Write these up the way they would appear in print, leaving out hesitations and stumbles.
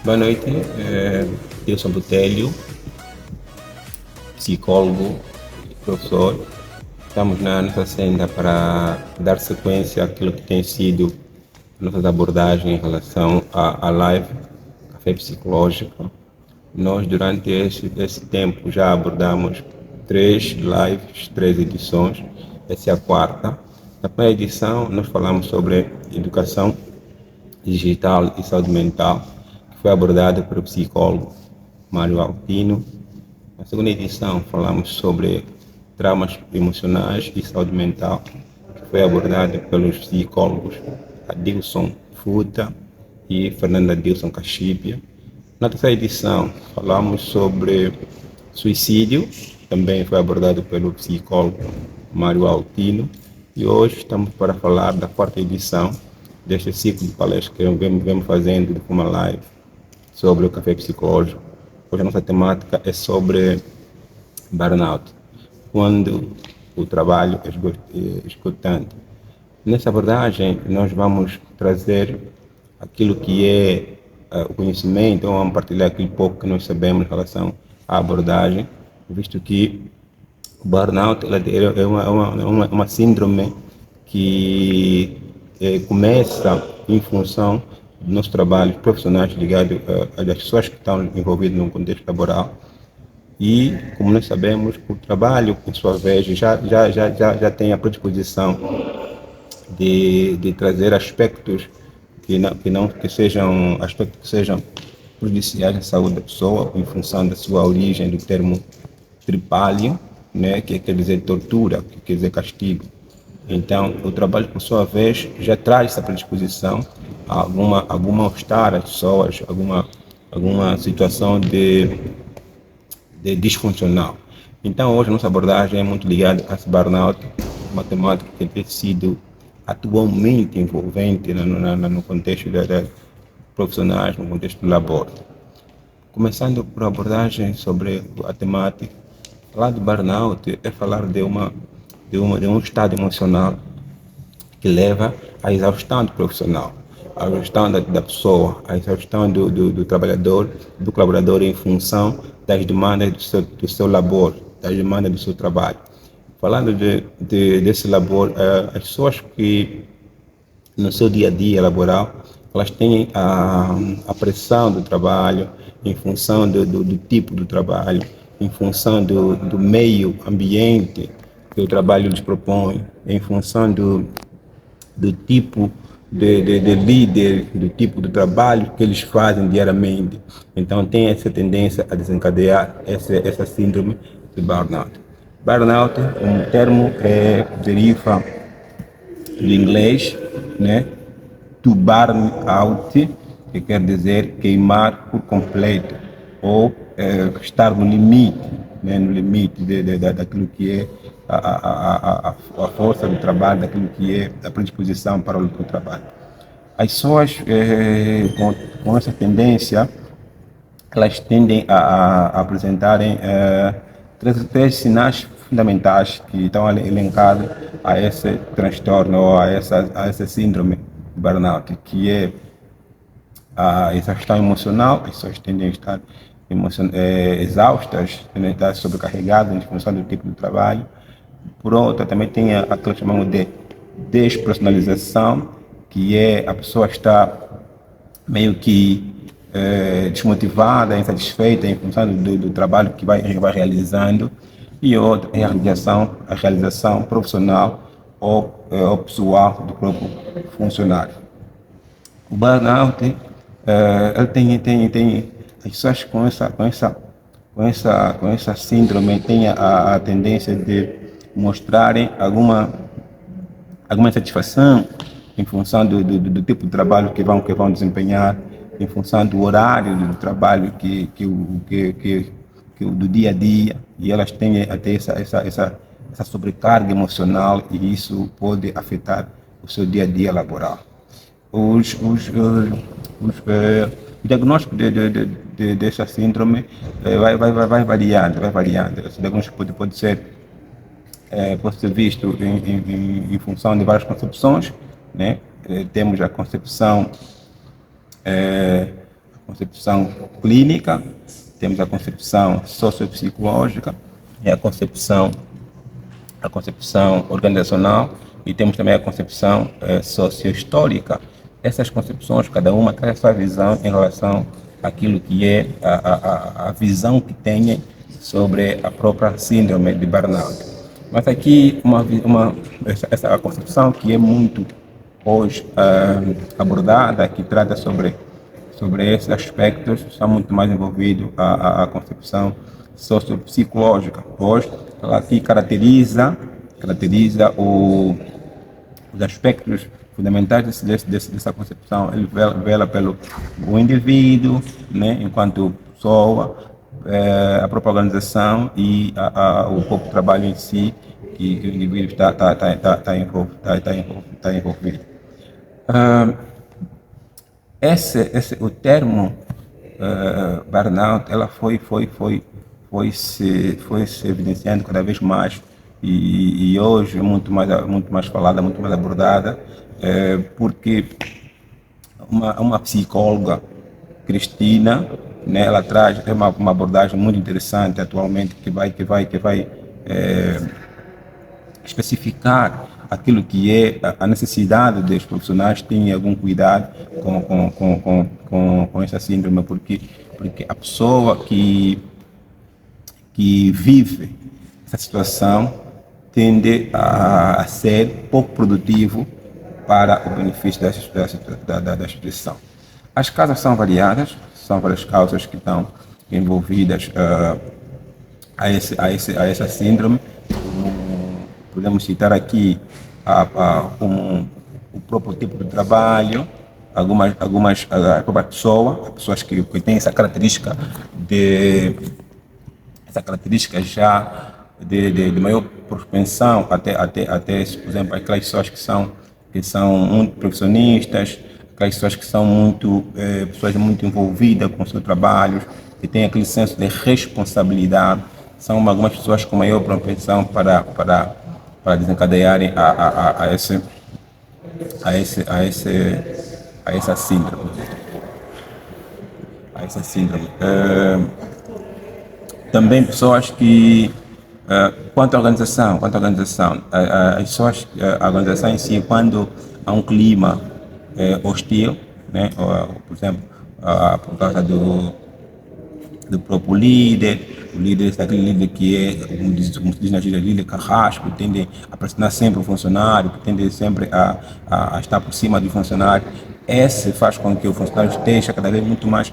Boa noite, eu sou Botélio, psicólogo e professor. Estamos na nossa senda para dar sequência àquilo que tem sido nossas abordagens em relação à live Café Psicológico. Nós, durante esse tempo, já abordamos 3 lives, 3 edições. Essa é a quarta. Na primeira edição, nós falamos sobre educação digital e saúde mental, que foi abordada pelo psicólogo Mário Altino. Na segunda edição, falamos sobre traumas emocionais e saúde mental, que foi abordada pelos psicólogos Adilson Futa e Fernanda Dilson Cachibia. Na terceira edição, falamos sobre suicídio, também foi abordado pelo psicólogo Mário Altino. E hoje estamos para falar da quarta edição deste ciclo de palestras que vemos fazendo de forma live sobre o café psicológico. Hoje a nossa temática é sobre burnout, quando o trabalho é esgotante. Nessa abordagem, nós vamos trazer aquilo que é o conhecimento, ou vamos partilhar aquilo pouco que nós sabemos em relação à abordagem, visto que o burnout é uma síndrome que começa em função dos nossos trabalhos profissionais ligados às pessoas que estão envolvidas no contexto laboral. E, como nós sabemos, o trabalho, por sua vez, já tem a predisposição de trazer aspectos que sejam aspectos que sejam prejudiciais à saúde da pessoa, em função da sua origem, do termo tripalium, né, que quer dizer tortura, que quer dizer castigo. Então, o trabalho, por sua vez, já traz essa predisposição a alguma mal-estar às pessoas, alguma situação de disfuncional. Então, hoje a nossa abordagem é muito ligada a esse burnout, uma temática que tem sido atualmente envolvente no contexto de profissionais, no contexto do labor. Começando por abordagem sobre a temática, falar de burnout é falar de um estado emocional que leva à exaustão do profissional, à exaustão da pessoa, à exaustão do trabalhador, do colaborador em função das demandas do seu labor, das demandas do seu trabalho. Falando desse labor, as pessoas que no seu dia a dia laboral, elas têm a pressão do trabalho em função do tipo do trabalho, em função do meio ambiente que o trabalho lhes propõe, em função do tipo de líder, do tipo de trabalho que eles fazem diariamente. Então tem essa tendência a desencadear essa síndrome de burnout. Burnout é um termo que deriva do inglês, né? To burn out, que quer dizer queimar por completo, ou estar no limite, né? No limite daquilo que é a força do trabalho, daquilo que é a predisposição para o trabalho. As pessoas com essa tendência, elas tendem a apresentarem três sinais fundamentais que estão elencados a esse transtorno ou a essa síndrome de burnout, que é a exaustão emocional. As pessoas tendem a estar exaustas, tendem a estar sobrecarregadas em função do tipo de trabalho. Por outra, também tem aquilo que chamamos de despersonalização, que é a pessoa estar meio que desmotivada, insatisfeita em função do trabalho que vai realizando. E outra é a realização profissional ou pessoal do próprio funcionário. O burnout, ele tem as pessoas com essa síndrome têm a tendência de mostrarem alguma insatisfação em função do tipo de trabalho que vão desempenhar, em função do horário do trabalho do dia a dia, e elas têm a ter essa sobrecarga emocional, e isso pode afetar o seu dia a dia laboral. O diagnóstico dessa síndrome vai variando. Esse diagnóstico pode ser visto em função de várias concepções, né? Temos a concepção concepção clínica, temos a concepção sociopsicológica e a concepção organizacional e temos também a concepção sociohistórica. Essas concepções, cada uma traz a sua visão em relação àquilo que é a visão que tem sobre a própria síndrome de burnout. Mas aqui essa concepção que é muito hoje abordada, que trata sobre esses aspectos, está muito mais envolvido a concepção sociopsicológica. Hoje, ela aqui caracteriza os aspectos fundamentais dessa concepção. Ele vela pelo o indivíduo, né, enquanto pessoa, a própria organização e o próprio trabalho em si que o indivíduo está envolvido. O termo burnout, ela foi se evidenciando cada vez mais e hoje é muito mais falada, muito mais abordada, porque uma psicóloga, Cristina, né, ela traz uma abordagem muito interessante atualmente que vai especificar aquilo que é a necessidade dos profissionais terem algum cuidado com essa síndrome, porque a pessoa que vive essa situação tende a ser pouco produtivo para o benefício da instituição. As causas são variadas, são várias causas que estão envolvidas a essa síndrome. Podemos citar aqui o próprio tipo de trabalho, algumas a própria pessoas que têm essa característica já de maior propensão até, por exemplo, aquelas pessoas que são muito profissionistas, aquelas pessoas que são pessoas muito envolvidas com o seu trabalho, que têm aquele senso de responsabilidade, são algumas pessoas com maior propensão para desencadearem essa síndrome. Também pessoas que, quanto à organização, a organização em si, quando há um clima hostil, né, por exemplo, por causa do próprio líder, o líder é aquele líder que é, como se diz na gíria, líder carrasco, que tende a pressionar sempre o funcionário, que tende sempre a estar por cima do funcionário. Esse faz com que o funcionário esteja cada vez muito mais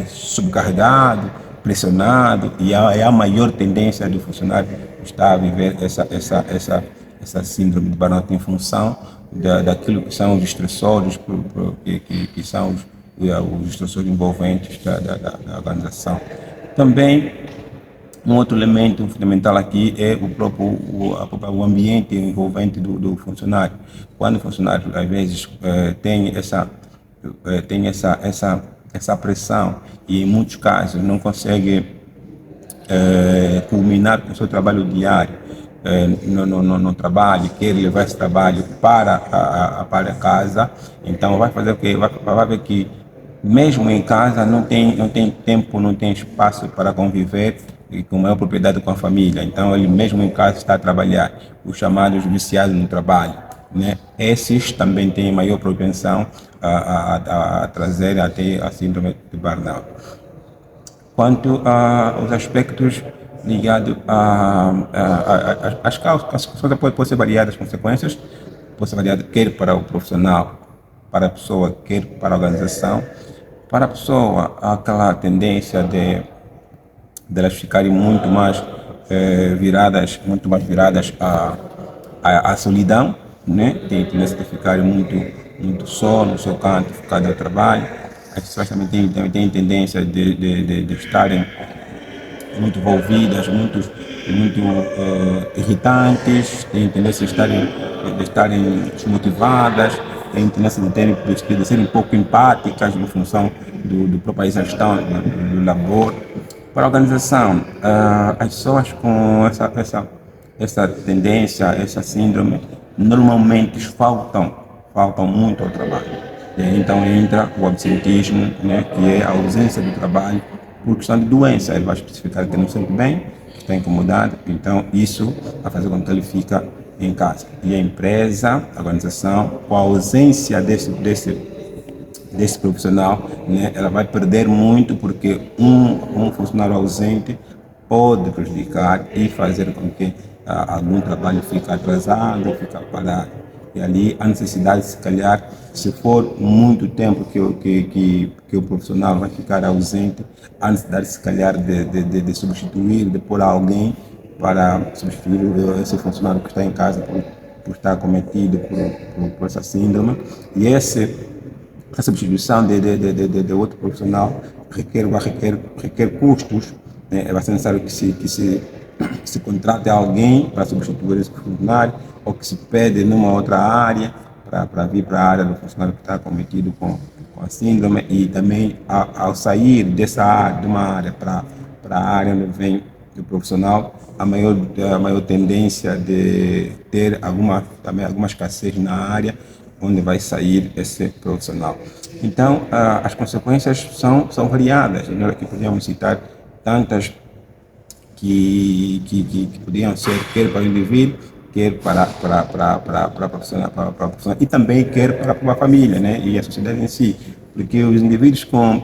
subcarregado, pressionado, e há a maior tendência do funcionário estar a viver essa síndrome de burnout em função daquilo que são os estressores, que são os estressores envolventes da organização. Também, um outro elemento fundamental aqui é o ambiente envolvente do funcionário. Quando o funcionário, às vezes, tem essa pressão e, em muitos casos, não consegue culminar com o seu trabalho diário no trabalho, quer levar esse trabalho para casa, então vai fazer o quê? Vai ver que mesmo em casa não tem tempo, não tem espaço para conviver e com maior propriedade com a família. Então ele mesmo em casa está a trabalhar, os chamados viciados no trabalho, né? Esses também têm maior propensão a trazer até a síndrome de burnout. Quanto aos aspectos ligados às causas, as coisas podem ser variadas, as consequências podem ser variadas quer para o profissional, para a pessoa, quer para a organização. Para a pessoa, há aquela tendência de elas ficarem muito mais viradas à solidão, né? Tem tendência de ficarem muito só no seu canto, focado no trabalho. As pessoas também têm tendência de estarem muito envolvidas, muito irritantes, têm tendência de estarem desmotivadas, têm tendência de serem pouco empáticas em função do própria gestão do labor. Para a organização, as pessoas com essa tendência, essa síndrome, normalmente faltam muito ao trabalho. E aí, então entra o absentismo, né, que é a ausência do trabalho por questão de doença. Ele vai especificar que não se sente bem, que está incomodado, então isso vai fazer com que ele fique em casa. E a empresa, a organização, com a ausência desse profissional, né, ela vai perder muito porque um funcionário ausente pode prejudicar e fazer com que algum trabalho fique atrasado, fique parado. E ali a necessidade, se calhar, se for muito tempo que o profissional vai ficar ausente, a necessidade, se calhar, de substituir, de pôr alguém para substituir esse funcionário que está em casa por estar cometido por essa síndrome. E a substituição de outro profissional requer custos, né? Vai ser necessário que se contrate alguém para substituir esse funcionário ou que se pede numa outra área para vir para a área do funcionário que está cometido com a síndrome e também ao sair dessa área, de uma área para a área onde vem o profissional, a maior tendência de ter também alguma escassez na área onde vai sair esse profissional. Então, as consequências são variadas. Nós aqui podemos citar tantas que podiam ser, quer para o indivíduo, quer para a profissional, e também quer para a família, né? E a sociedade em si. Porque os indivíduos com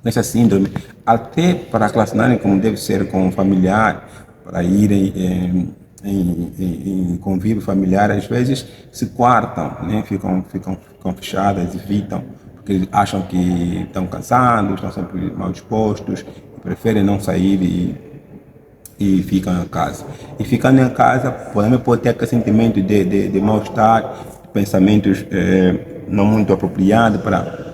essa síndrome, até para relacionarem como deve ser com o familiar, para irem em convívio familiar, às vezes se quartam, né? ficam fechadas, evitam, porque acham que estão cansados, estão sempre mal dispostos, preferem não sair e ficam em casa. E ficando em casa, também pode ter aquele sentimento de mal-estar, de pensamentos não muito apropriados para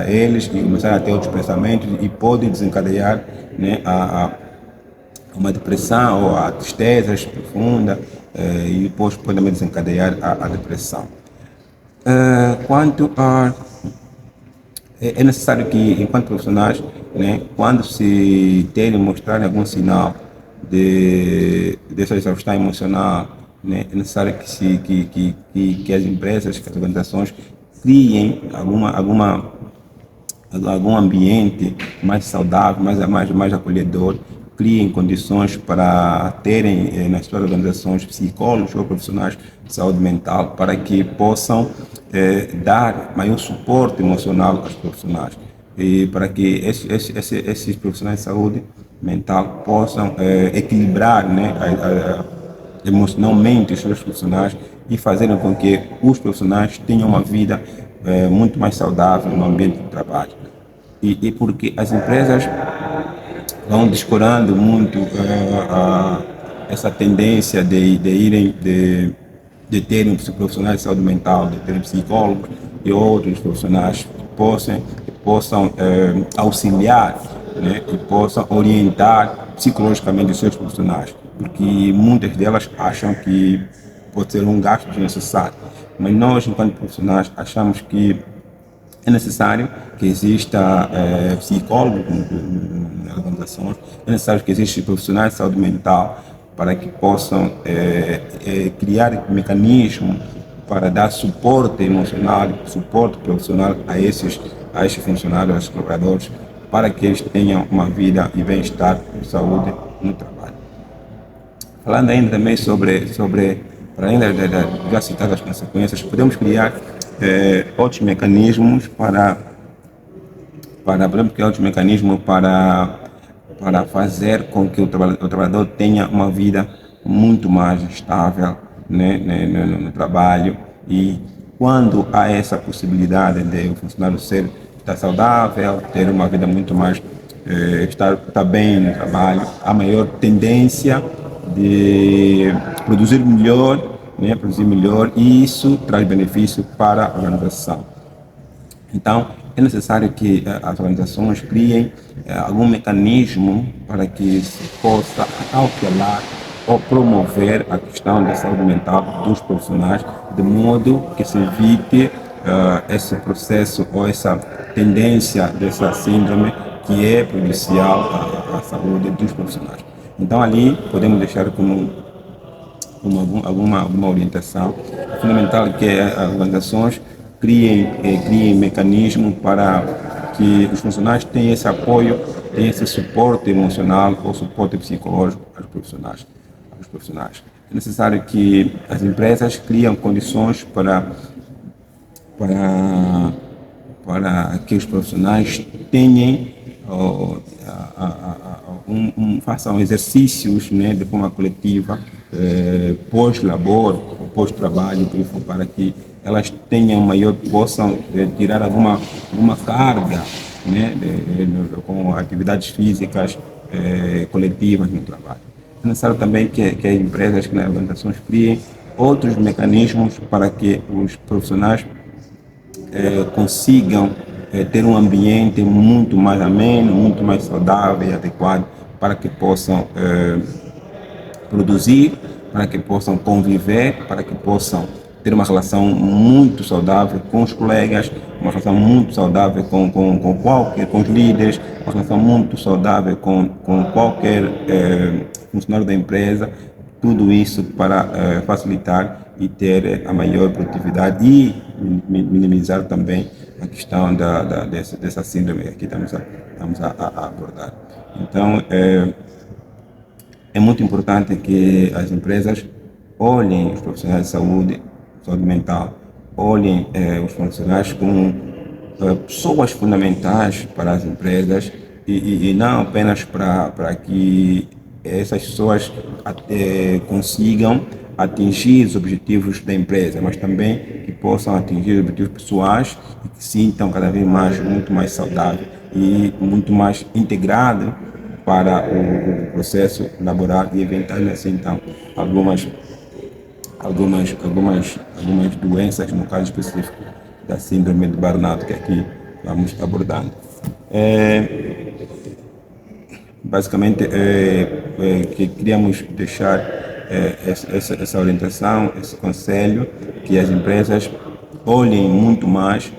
eles, e começar a ter outros pensamentos e pode desencadear, né, uma depressão ou a tristeza profunda, e depois pode também desencadear a depressão. Quanto a é necessário que, enquanto profissionais, né, quando se terem mostrar algum sinal dessa exaustão emocional, né, é necessário que as empresas, que as organizações criem algum ambiente mais saudável, mais acolhedor, criem condições para terem nas suas organizações psicólogos ou profissionais de saúde mental para que possam dar maior suporte emocional aos profissionais e para que esses profissionais de saúde mental possam equilibrar, né, emocionalmente os seus profissionais e fazerem com que os profissionais tenham uma vida muito mais saudável no ambiente de trabalho. E porque as empresas vão descurando muito essa tendência de terem profissionais de saúde mental, de terem psicólogos e outros profissionais que possam auxiliar, né, e possam orientar psicologicamente os seus profissionais, porque muitas delas acham que pode ser um gasto desnecessário, mas nós, enquanto profissionais, achamos que é necessário que exista psicólogos nas organizações, é necessário que existam profissionais de saúde mental para que possam criar mecanismos para dar suporte emocional, suporte profissional a esses funcionários, a esses colaboradores, para que eles tenham uma vida e bem-estar e saúde no trabalho. Falando ainda também para além já citadas as consequências, podemos criar outros mecanismos para fazer com que o trabalhador tenha uma vida muito mais estável, né, no trabalho. E quando há essa possibilidade de o funcionário estar saudável, ter uma vida muito mais, estar bem no trabalho, há maior tendência de produzir melhor, né, e isso traz benefício para a organização. Então, é necessário que as organizações criem algum mecanismo para que se possa cautelar ou promover a questão da saúde mental dos profissionais, de modo que se evite esse processo ou essa tendência dessa síndrome que é prejudicial à saúde dos profissionais. Então, ali podemos deixar como alguma orientação. É fundamental que as organizações criem mecanismos para que os funcionários tenham esse apoio, tenham esse suporte emocional ou suporte psicológico aos profissionais. É necessário que as empresas criem condições para, para que os profissionais tenham façam exercícios, né, de forma coletiva, pós-labor, pós-trabalho, para que elas tenham maior, possam tirar alguma carga, né, com atividades físicas coletivas no trabalho. É necessário também que as empresas, que nas organizações criem outros mecanismos para que os profissionais consigam ter um ambiente muito mais ameno, muito mais saudável e adequado para que possam produzir, para que possam conviver, para que possam ter uma relação muito saudável com os colegas, uma relação muito saudável com os líderes, uma relação muito saudável com qualquer funcionário da empresa, tudo isso para facilitar e ter a maior produtividade e minimizar também a questão dessa síndrome que estamos a abordar. Então, é muito importante que as empresas olhem os profissionais de saúde mental, olhem os profissionais como pessoas fundamentais para as empresas e não apenas para que essas pessoas consigam atingir os objetivos da empresa, mas também que possam atingir os objetivos pessoais e que se sintam cada vez mais, muito mais saudáveis e muito mais integrados para o processo laboral e evitar assim então algumas doenças, no caso específico da síndrome de burnout que aqui vamos abordando. Basicamente que queríamos deixar essa orientação, esse conselho, que as empresas olhem muito mais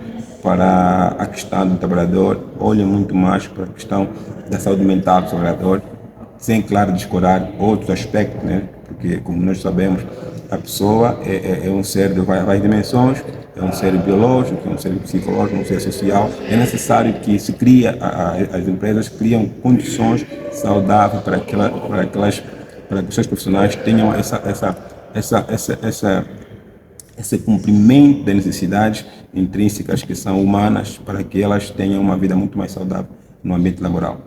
para a questão do trabalhador, olhem muito mais para a questão da saúde mental do trabalhador, sem, claro, descurar outros aspectos, né? Porque, como nós sabemos, a pessoa é um ser de várias dimensões, é um ser biológico, é um ser psicológico, um ser social. É necessário que se crie, as empresas criam condições saudáveis para que os seus profissionais tenham esse cumprimento das necessidades intrínsecas que são humanas para que elas tenham uma vida muito mais saudável no ambiente laboral.